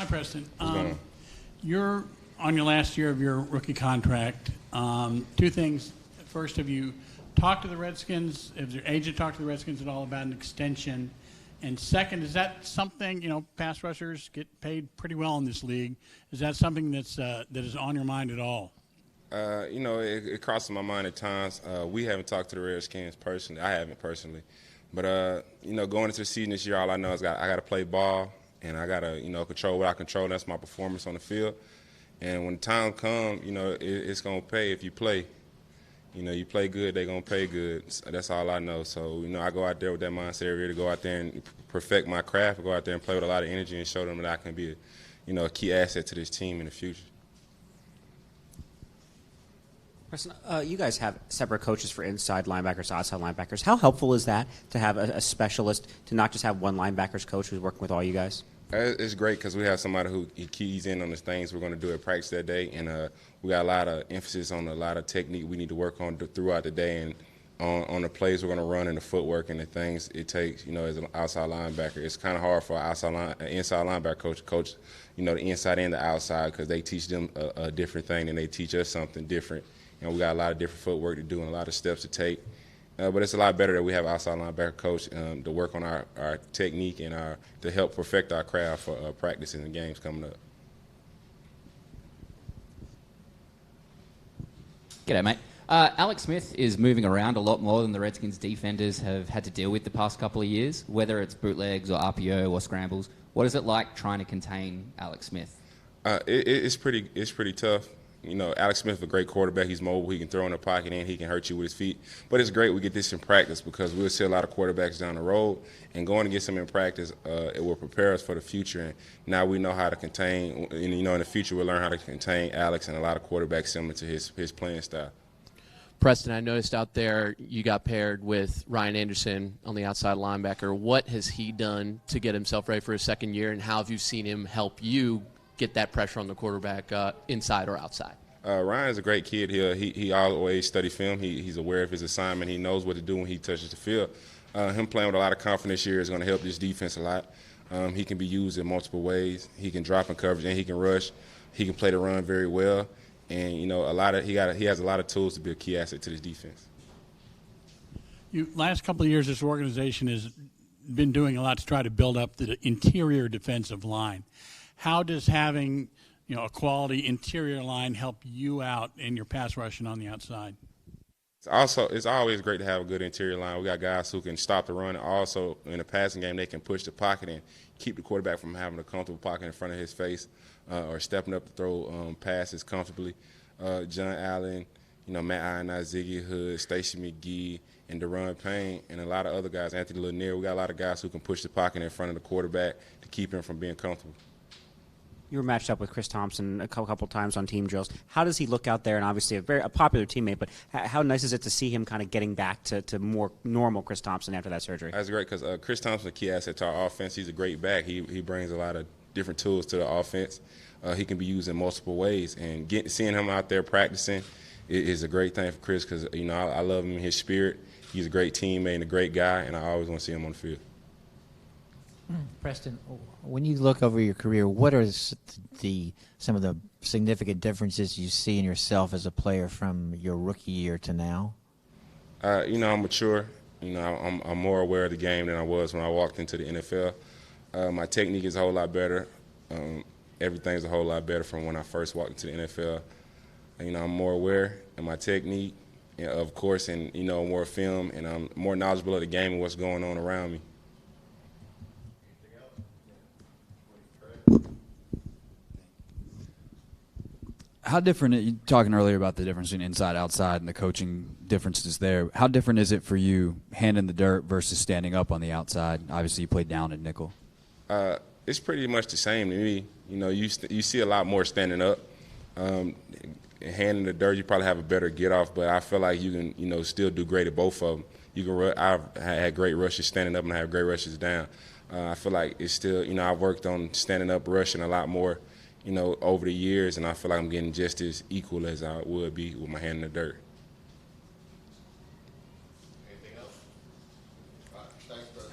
Hi, Preston. What's going on? You're on your last year of your rookie contract. Two things. First, have you talked to the Redskins? Has your agent talked to the Redskins at all about an extension? And second, is that something, pass rushers get paid pretty well in this league. Is that something that is on your mind at all? It crosses my mind at times. We haven't talked to the Redskins personally. I haven't personally. But, going into the season this year, all I know is I got to play ball, and I got to, control what I control. That's my performance on the field. And when the time comes, it's going to pay if you play. You play good, they're going to pay good. So that's all I know. So, I go out there with that mindset every year to go out there and perfect my craft, go out there and play with a lot of energy and show them that I can be a key asset to this team in the future. Preston, you guys have separate coaches for inside linebackers, outside linebackers. How helpful is that to have a specialist, to not just have one linebackers coach who's working with all you guys? It's great because we have somebody who keys in on the things we're going to do at practice that day, and we got a lot of emphasis on a lot of technique we need to work on throughout the day, and on the plays we're going to run and the footwork and the things it takes, as an outside linebacker. It's kind of hard for an inside linebacker coach, the inside and the outside, because they teach them a different thing and they teach us something different. We got a lot of different footwork to do and a lot of steps to take. But it's a lot better that we have an outside linebacker coach to work on our technique and to help perfect our craft for practice and the games coming up. G'day, mate. Alex Smith is moving around a lot more than the Redskins defenders have had to deal with the past couple of years, whether it's bootlegs or RPO or scrambles. What is it like trying to contain Alex Smith? It's pretty tough. Alex Smith is a great quarterback. He's mobile. He can throw in the pocket and he can hurt you with his feet. But it's great we get this in practice because we'll see a lot of quarterbacks down the road. And going to get some in practice, it will prepare us for the future. And now we know how to contain, and in the future we'll learn how to contain Alex and a lot of quarterbacks similar to his playing style. Preston, I noticed out there you got paired with Ryan Anderson on the outside linebacker. What has he done to get himself ready for his second year, and how have you seen him help you get that pressure on the quarterback inside or outside? Ryan's a great kid. He always study film. He's aware of his assignment. He knows what to do when he touches the field. Him playing with a lot of confidence here is going to help this defense a lot. He can be used in multiple ways. He can drop in coverage and he can rush. He can play the run very well. And he has a lot of tools to be a key asset to this defense. Last couple of years, this organization has been doing a lot to try to build up the interior defensive line. How does having a quality interior line help you out in your pass rushing on the outside? It's always great to have a good interior line. We got guys who can stop the run. Also, in the passing game, they can push the pocket and keep the quarterback from having a comfortable pocket in front of his face or stepping up to throw passes comfortably. John Allen, Matt Ionai, Ziggy Hood, Stacey McGee, and Deron Payne, and a lot of other guys, Anthony Lanier. We got a lot of guys who can push the pocket in front of the quarterback to keep him from being comfortable. You were matched up with Chris Thompson a couple times on team drills. How does he look out there? And obviously a popular teammate, but how nice is it to see him kind of getting back to more normal Chris Thompson after that surgery? That's great because Chris Thompson is a key asset to our offense. He's a great back. He brings a lot of different tools to the offense. He can be used in multiple ways. And seeing him out there practicing is a great thing for Chris because, I love him in his spirit. He's a great teammate and a great guy, and I always want to see him on the field. Preston, when you look over your career, what are some of the significant differences you see in yourself as a player from your rookie year to now? I'm mature. I'm more aware of the game than I was when I walked into the NFL. My technique is a whole lot better. Everything's a whole lot better from when I first walked into the NFL. I'm more aware of my technique, of course, and, more film, and I'm more knowledgeable of the game and what's going on around me. How different, you talking earlier about the difference between inside, outside, and the coaching differences there. How different is it for you, hand in the dirt versus standing up on the outside? Obviously, you played down at nickel. It's pretty much the same to me. You see a lot more standing up. Hand in the dirt, you probably have a better get off, but I feel like you can, still do great at both of them. You can I've had great rushes standing up and I have great rushes down. I feel like it's still, I've worked on standing up rushing a lot more, over the years, and I feel like I'm getting just as equal as I would be with my hand in the dirt. Anything else? All right, thanks, brother.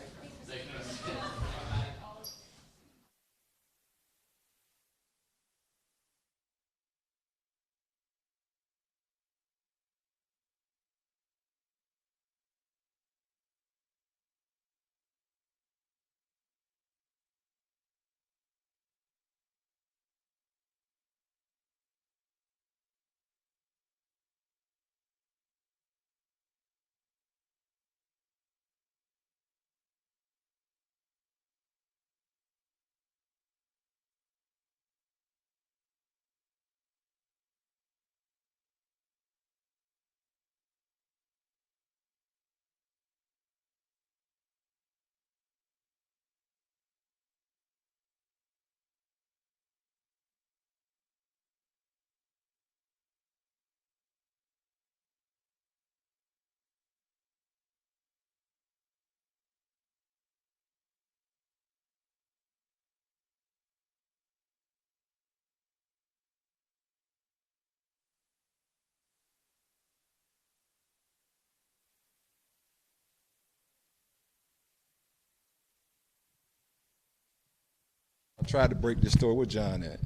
tried to break the story. Where John at?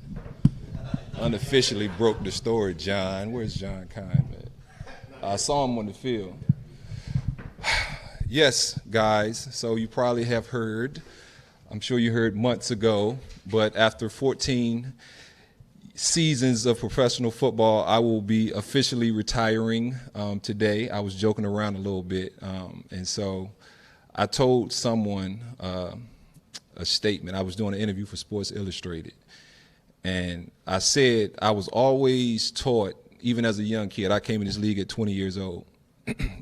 Unofficially broke the story, John. Where's John Kine at? I saw him on the field. Yes, guys, so you probably have heard, I'm sure you heard months ago, but after 14 seasons of professional football, I will be officially retiring today. I was joking around a little bit, and so I told someone a statement. I was doing an interview for Sports Illustrated, and I said I was always taught, even as a young kid, I came in this league at 20 years old,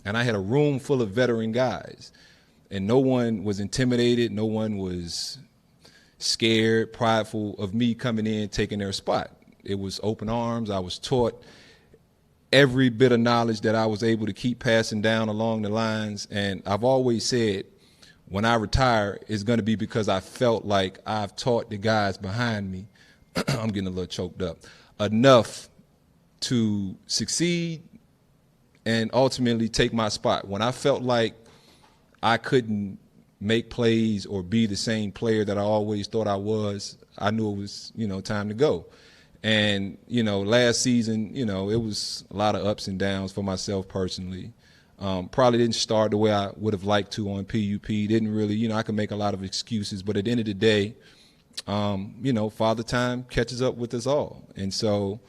and I had a room full of veteran guys, and no one was intimidated, no one was scared, prideful of me coming in, taking their spot. It was open arms. I was taught every bit of knowledge that I was able to keep passing down along the lines, and I've always said when I retire, it's going to be because I felt like I've taught the guys behind me, I'm getting a little choked up, enough to succeed and ultimately take my spot. When I felt like I couldn't make plays or be the same player that I always thought I was, I knew it was, time to go. And, last season, it was a lot of ups and downs for myself personally. Probably didn't start the way I would have liked to on PUP. Didn't really, I could make a lot of excuses. But at the end of the day, Father Time catches up with us all. And so,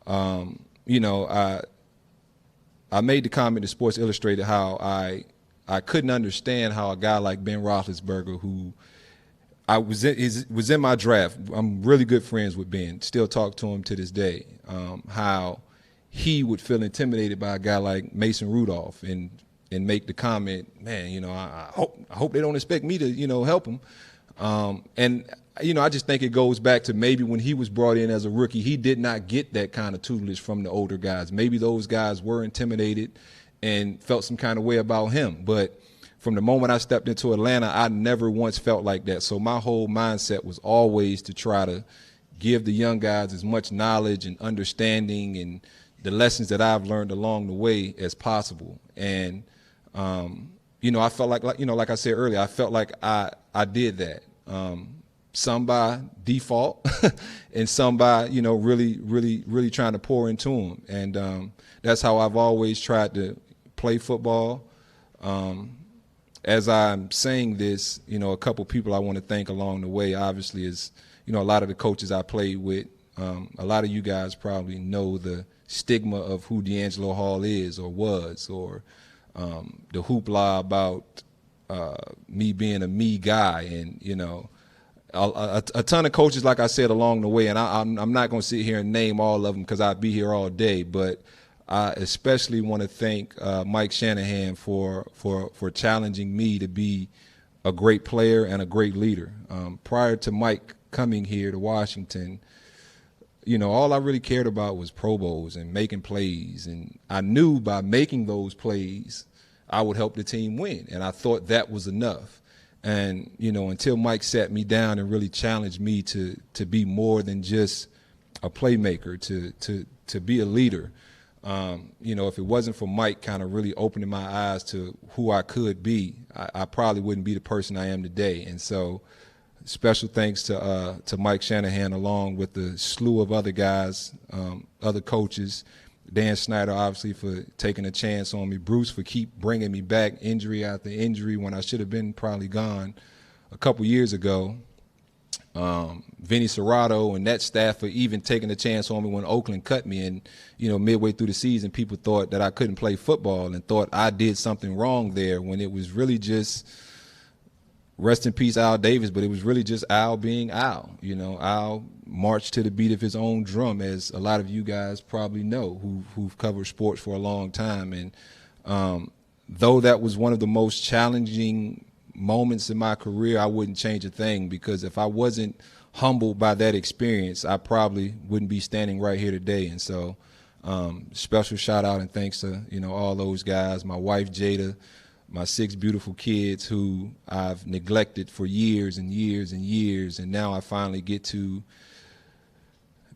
I made the comment to Sports Illustrated how I couldn't understand how a guy like Ben Roethlisberger, who was in my draft. I'm really good friends with Ben. Still talk to him to this day. How he would feel intimidated by a guy like Mason Rudolph and make the comment, man, I hope they don't expect me to help him. I just think it goes back to maybe when he was brought in as a rookie, he did not get that kind of tutelage from the older guys. Maybe those guys were intimidated and felt some kind of way about him. But from the moment I stepped into Atlanta, I never once felt like that. So my whole mindset was always to try to give the young guys as much knowledge and understanding and the lessons that I've learned along the way as possible. And, I felt like I said earlier, I felt like I did that. Some by default and some by, really trying to pour into them. And that's how I've always tried to play football. As I'm saying this, a couple people I want to thank along the way, obviously, is, a lot of the coaches I played with. A lot of you guys probably know the stigma of who DeAngelo Hall is or was, or the hoopla about me being a me guy. And, a ton of coaches, like I said, along the way, and I'm not going to sit here and name all of them because I'd be here all day, but I especially want to thank Mike Shanahan for challenging me to be a great player and a great leader. Prior to Mike coming here to Washington, all I really cared about was Pro Bowls and making plays. And I knew by making those plays, I would help the team win. And I thought that was enough. And, until Mike sat me down and really challenged me to be more than just a playmaker, to be a leader. If it wasn't for Mike kind of really opening my eyes to who I could be, I probably wouldn't be the person I am today. And so special thanks to Mike Shanahan, along with the slew of other guys, other coaches, Dan Snyder, obviously, for taking a chance on me, Bruce for keep bringing me back injury after injury when I should have been probably gone a couple years ago. Vinny Serrato and that staff for even taking a chance on me when Oakland cut me. And, midway through the season, people thought that I couldn't play football and thought I did something wrong there when it was really just, rest in peace, Al Davis, but it was really just Al being Al. Al marched to the beat of his own drum, as a lot of you guys probably know who've covered sports for a long time. And though that was one of the most challenging moments in my career, I wouldn't change a thing, because if I wasn't humbled by that experience, I probably wouldn't be standing right here today. And so special shout out and thanks to, all those guys, my wife Jada, my 6 beautiful kids who I've neglected for years and years and years, and now I finally get to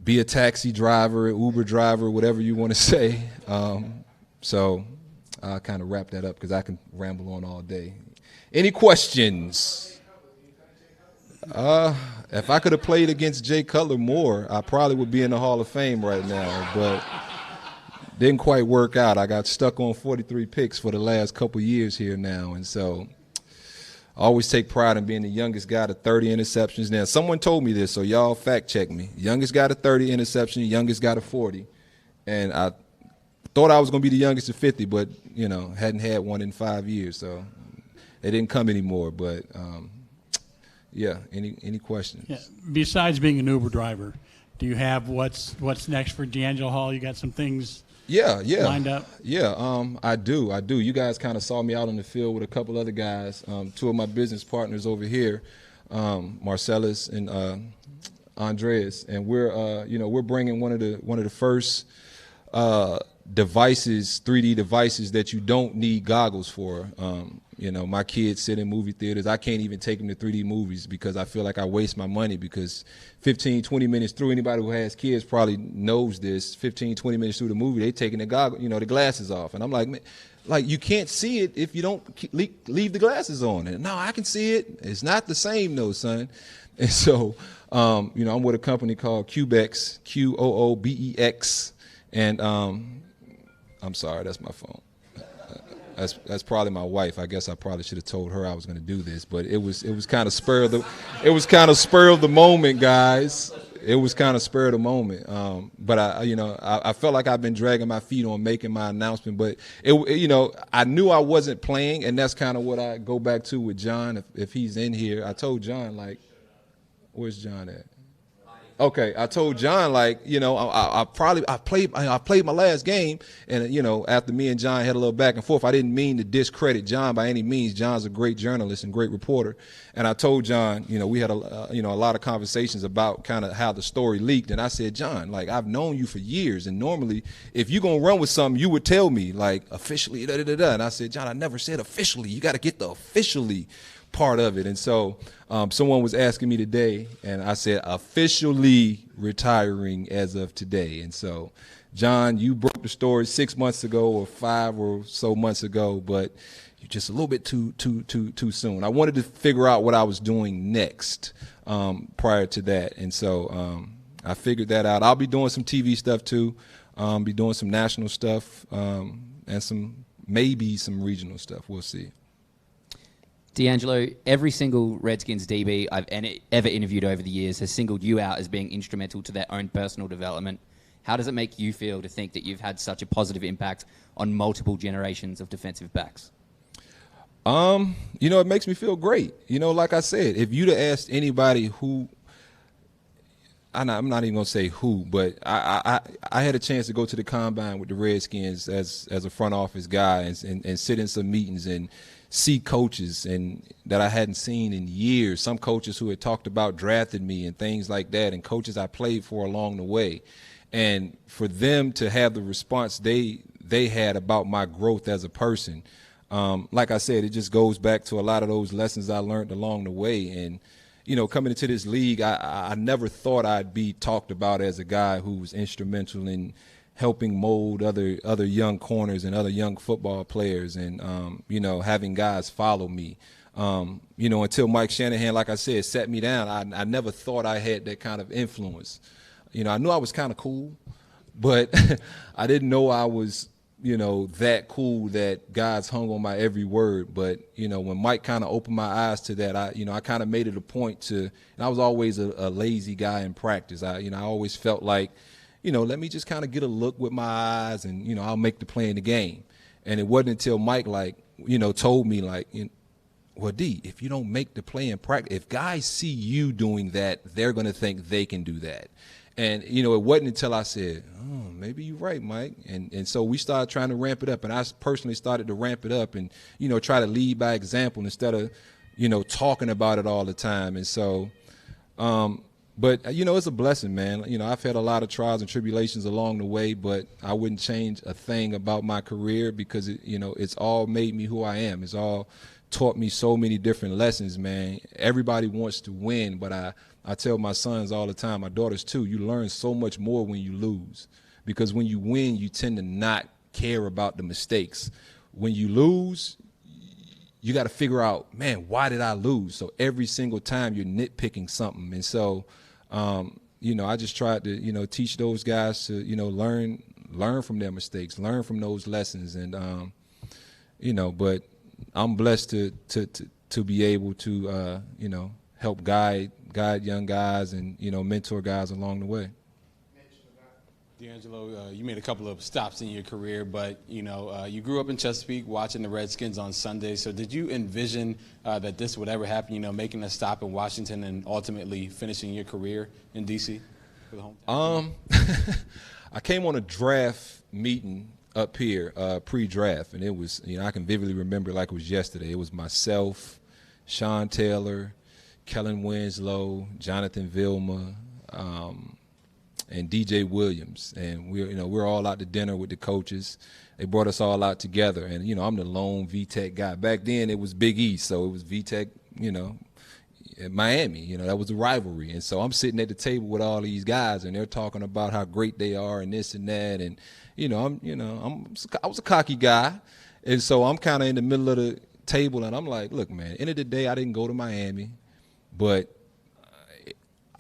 be a taxi driver, Uber driver, whatever you want to say. So I'll kind of wrap that up because I can ramble on all day. Any questions? If I could have played against Jay Cutler more, I probably would be in the Hall of Fame right now. But didn't quite work out. I got stuck on 43 picks for the last couple years here now, and so I always take pride in being the youngest guy to 30 interceptions. Now, someone told me this, so y'all fact check me. Youngest guy to 30 interceptions, youngest guy to 40. And I thought I was going to be the youngest to 50, but, hadn't had one in 5 years. So it didn't come anymore. But, yeah, any questions? Yeah. Besides being an Uber driver, do you have what's next for DeAngelo Hall? You got some things lined up? Yeah, I do. You guys kind of saw me out on the field with a couple other guys, two of my business partners over here, Marcellus and Andreas, and we're bringing one of the first devices, 3D devices that you don't need goggles for. My kids sit in movie theaters. I can't even take them to 3D movies because I feel like I waste my money because 15, 20 minutes through, anybody who has kids probably knows this, 15, 20 minutes through the movie, they taking the the glasses off. And I'm like, man, you can't see it if you don't leave the glasses on. And no, I can see it. It's not the same though, son. And so, I'm with a company called Qoobex, Qoobex. And I'm sorry, that's my phone. That's probably my wife. I guess I probably should have told her I was going to do this, but it was kind of spur of the moment, guys. It was kind of spur of the moment. But I felt like I've been dragging my feet on making my announcement, but I knew I wasn't playing, and that's kind of what I go back to with John. If he's in here, I told John, where's John at? Okay, I told John, I played my last game, and after me and John had a little back and forth, I didn't mean to discredit John by any means. John's a great journalist and great reporter, and I told John, we had a lot of conversations about kind of how the story leaked, and I said, John, I've known you for years, and normally if you're gonna run with something, you would tell me officially, and I said, John, I never said officially. You got to get the officially part of it. And so someone was asking me today, and I said officially retiring as of today. And so, John, you broke the story 6 months ago or 5 or so months ago, but you're just a little bit too soon. I wanted to figure out what I was doing next prior to that. And so I figured that out. I'll be doing some TV stuff too, be doing some national stuff and maybe some regional stuff. We'll see. DeAngelo, every single Redskins DB I've ever interviewed over the years has singled you out as being instrumental to their own personal development. How does it make you feel to think that you've had such a positive impact on multiple generations of defensive backs? It makes me feel great. Like I said, if you'd have asked anybody who, I'm not even going to say who, but I had a chance to go to the combine with the Redskins as a front office guy and sit in some meetings and see coaches and that I hadn't seen in years, some coaches who had talked about drafting me and things like that, and coaches I played for along the way. And for them to have the response they had about my growth as a person, like I said, it just goes back to a lot of those lessons I learned along the way. And, coming into this league, I never thought I'd be talked about as a guy who was instrumental in helping mold other young corners and other young football players, and having guys follow me. Until Mike Shanahan, like I said, sat me down, I never thought I had that kind of influence. I knew I was kind of cool, but I didn't know I was that cool that guys hung on my every word. But when Mike kind of opened my eyes to that, I kind of made it a point to. And I was always a lazy guy in practice. I always felt like, let me just kind of get a look with my eyes, and I'll make the play in the game. And it wasn't until Mike told me well, D, if you don't make the play in practice, if guys see you doing that, they're going to think they can do that. And, it wasn't until I said, oh, maybe you're right, Mike. And so we started trying to ramp it up. And I personally started to ramp it up and, try to lead by example instead of, talking about it all the time. And so, but, it's a blessing, man. I've had a lot of trials and tribulations along the way, but I wouldn't change a thing about my career because, it's all made me who I am. It's all taught me so many different lessons, man. Everybody wants to win, but I tell my sons all the time, my daughters too, you learn so much more when you lose, because when you win, you tend to not care about the mistakes. When you lose, you got to figure out, man, why did I lose? So every single time you're nitpicking something. And so, I just tried to, teach those guys to, learn from their mistakes, learn from those lessons. And, but I'm blessed to be able to, help guide young guys and, mentor guys along the way. DeAngelo, you made a couple of stops in your career, but you grew up in Chesapeake watching the Redskins on Sunday. So did you envision that this would ever happen? Making a stop in Washington and ultimately finishing your career in DC for the hometown team? I came on a draft meeting up here, pre-draft, and it was, I can vividly remember like it was yesterday. It was myself, Sean Taylor, Kellen Winslow, Jonathan Vilma, and DJ Williams, and we're all out to dinner with the coaches. They brought us all out together, and I'm the lone VTech guy. Back then it was Big East, so it was VTech, in Miami. That was a rivalry, and so I'm sitting at the table with all these guys, and they're talking about how great they are and this and that, and I was a cocky guy, and so I'm kind of in the middle of the table, and I'm like, look, man, end of the day, I didn't go to Miami, but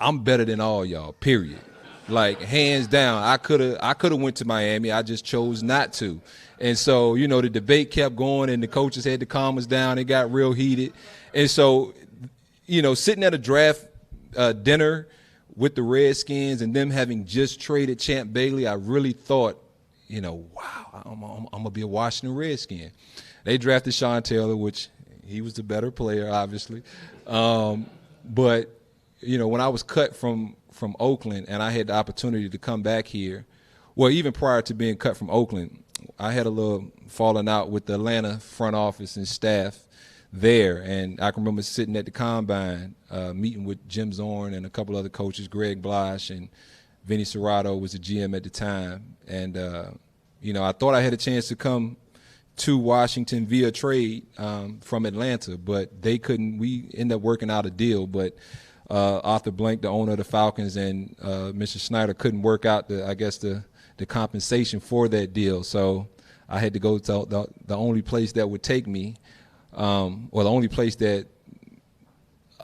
I'm better than all y'all. Period. Like, hands down, I could have went to Miami. I just chose not to. And so, the debate kept going, and the coaches had to calm us down. It got real heated. And so, sitting at a draft dinner with the Redskins and them having just traded Champ Bailey, I really thought, wow, I'm going to be a Washington Redskin. They drafted Sean Taylor, which he was the better player, obviously. But, when I was cut from Oakland and I had the opportunity to come back here, well, even prior to being cut from Oakland, I had a little falling out with the Atlanta front office and staff there. And I can remember sitting at the combine, meeting with Jim Zorn and a couple other coaches, Greg Blash and Vinny Serrato was the GM at the time. And, I thought I had a chance to come to Washington via trade from Atlanta, but they couldn't. We ended up working out a deal, but Arthur Blank, the owner of the Falcons, and Mr. Snyder couldn't work out the compensation for that deal. So I had to go to the only place that would take me, or the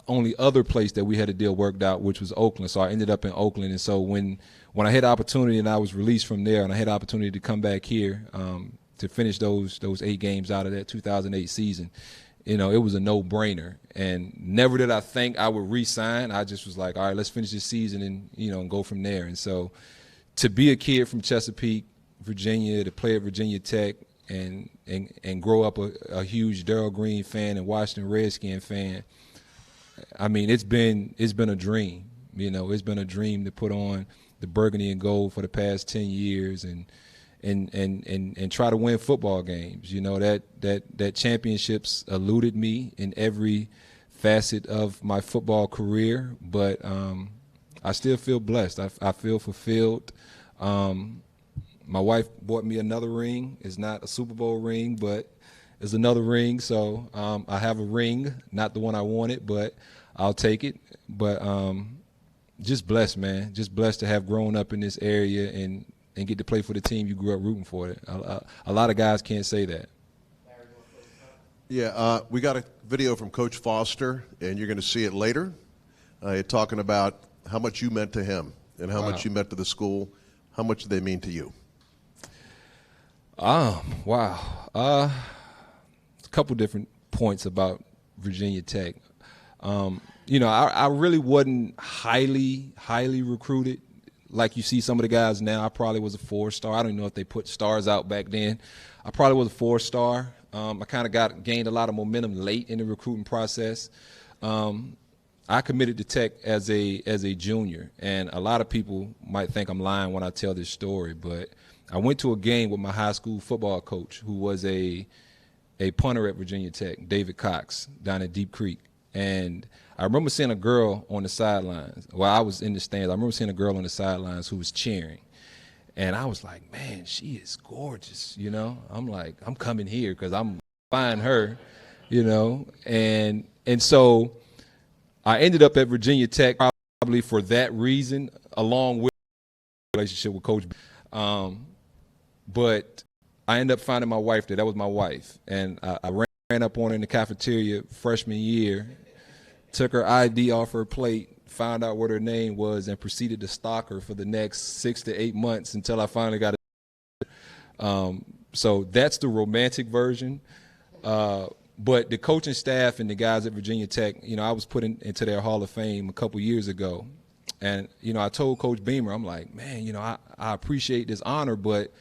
only other place that we had a deal worked out, which was Oakland. So I ended up in Oakland. And so when I had the opportunity and I was released from there and I had the opportunity to come back here to finish those 8 games out of that 2008 season, it was a no-brainer. And never did I think I would re-sign. I just was like, all right, let's finish this season and, and go from there. And so to be a kid from Chesapeake, Virginia, to play at Virginia Tech and grow up a huge Darryl Green fan and Washington Redskin fan, I mean, it's been a dream. It's been a dream to put on the burgundy and gold for the past 10 years and try to win football games. That championships eluded me in every facet of my football career, but I still feel blessed. I feel fulfilled. My wife bought me another ring. It's not a Super Bowl ring, but it's another ring. So I have a ring, not the one I wanted, but I'll take it. But just blessed, man. Just blessed to have grown up in this area and get to play for the team you grew up rooting for. A lot of guys can't say that. Yeah, we got a video from Coach Foster, and you're going to see it later. Talking about how much you meant to him and how much you meant to the school. How much do they mean to you? Wow. A couple different points about Virginia Tech. I really wasn't highly recruited. Like you see some of the guys now, I probably was a 4-star. I don't know if they put stars out back then. I probably was a 4-star. I kind of gained a lot of momentum late in the recruiting process. I committed to Tech as a junior, and a lot of people might think I'm lying when I tell this story, but I went to a game with my high school football coach, who was a punter at Virginia Tech, David Cox, down at Deep Creek. And I remember seeing a girl on the sidelines. Well, I was in the stands. I remember seeing a girl on the sidelines who was cheering. And I was like, man, she is gorgeous, I'm like, I'm coming here because I'm find her, And so I ended up at Virginia Tech probably for that reason, along with the relationship with Coach. But I ended up finding my wife there. That was my wife. And I ran ran up on her in the cafeteria freshman year, took her ID off her plate, found out what her name was, and proceeded to stalk her for the next 6 to 8 months until I finally got it. So that's the romantic version. But the coaching staff and the guys at Virginia Tech, I was put into their Hall of Fame a couple years ago. And, I told Coach Beamer, I'm like, man, I appreciate this honor, but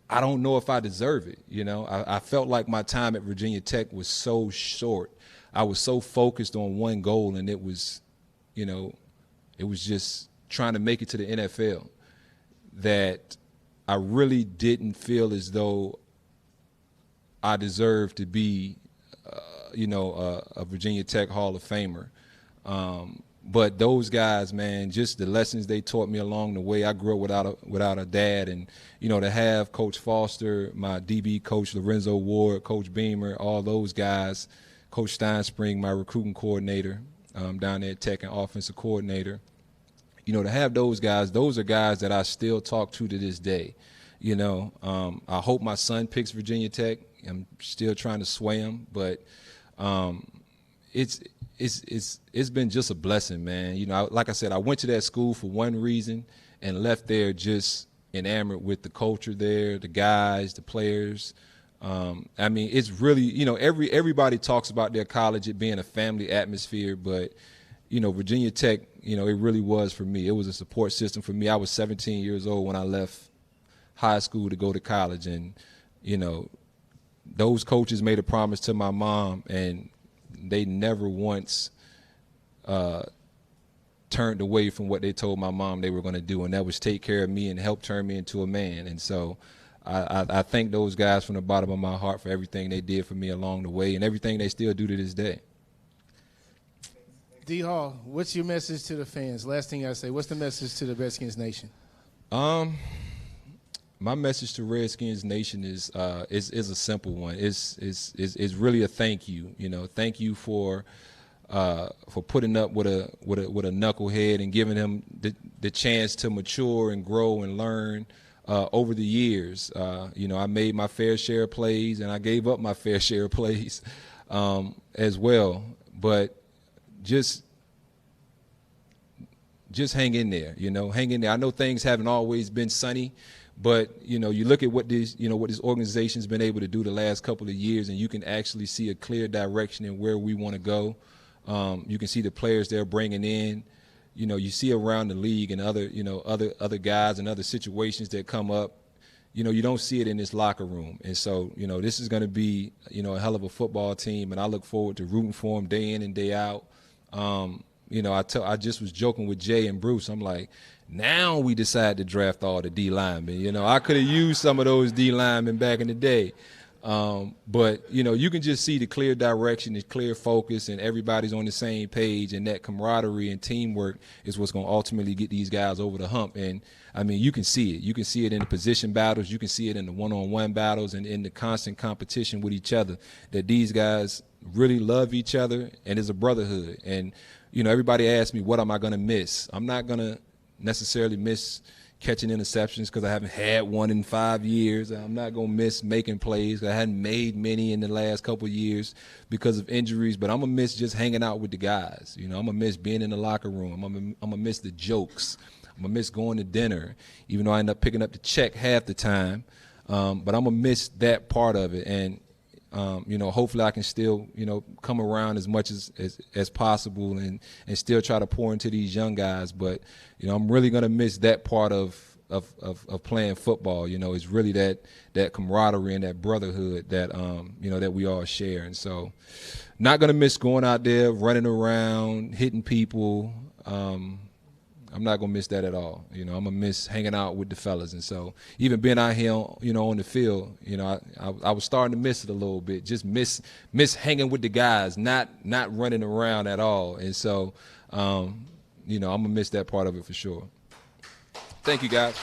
I don't know if I deserve it. I felt like my time at Virginia Tech was so short. I was so focused on one goal, and it was just trying to make it to the NFL that I really didn't feel as though I deserved to be a Virginia Tech Hall of Famer. But those guys, man, just the lessons they taught me along the way. I grew up without a dad, and to have Coach Foster, my DB coach Lorenzo Ward, Coach Beamer, all those guys, Coach Steinspring, my recruiting coordinator down there at Tech and offensive coordinator. To have those are guys that I still talk to this day. I hope my son picks Virginia Tech. I'm still trying to sway him, but it's been just a blessing, man. Like I said, I went to that school for one reason and left there just enamored with the culture there, the guys, the players. It's really, everybody talks about their college, it being a family atmosphere, but, Virginia Tech, it really was for me. It was a support system for me. I was 17 years old when I left high school to go to college, and, those coaches made a promise to my mom, and they never once turned away from what they told my mom they were going to do, and that was take care of me and help turn me into a man. And so I thank those guys from the bottom of my heart for everything they did for me along the way and everything they still do to this day. D. Hall, what's your message to the fans? Last thing I say, what's the message to the Redskins Nation? My message to Redskins Nation is a simple one. It's really a thank you. Thank you for putting up with a knucklehead and giving him the chance to mature and grow and learn over the years. I made my fair share of plays, and I gave up my fair share of plays as well. But just hang in there. Hang in there. I know things haven't always been sunny. But, you look at what this organization's been able to do the last couple of years, and you can actually see a clear direction in where we want to go. You can see the players they're bringing in. You see around the league and other guys and other situations that come up. You don't see it in this locker room. And so, this is going to be, a hell of a football team, and I look forward to rooting for them day in and day out. I just was joking with Jay and Bruce. I'm like, now we decide to draft all the D linemen. I could have used some of those D linemen back in the day. But, you can just see the clear direction, the clear focus, and everybody's on the same page, and that camaraderie and teamwork is what's going to ultimately get these guys over the hump. And, you can see it. You can see it in the position battles. You can see it in the one-on-one battles and in the constant competition with each other, that these guys really love each other, and it's a brotherhood. And, everybody asks me, what am I going to miss? I'm not going to necessarily miss catching interceptions because I haven't had one in 5 years. I'm not going to miss making plays. I hadn't made many in the last couple of years because of injuries, but I'm going to miss just hanging out with the guys. I'm going to miss being in the locker room. I'm going to miss the jokes. I'm going to miss going to dinner, even though I end up picking up the check half the time. But I'm going to miss that part of it. And, hopefully I can still, come around as much as possible and still try to pour into these young guys. But, I'm really going to miss that part of playing football. It's really that camaraderie and that brotherhood that, that we all share. And so not going to miss going out there, running around, hitting people. I'm not going to miss that at all. I'm going to miss hanging out with the fellas. And so even being out here, on the field, I was starting to miss it a little bit, just miss hanging with the guys, not running around at all. And so, I'm going to miss that part of it for sure. Thank you, guys.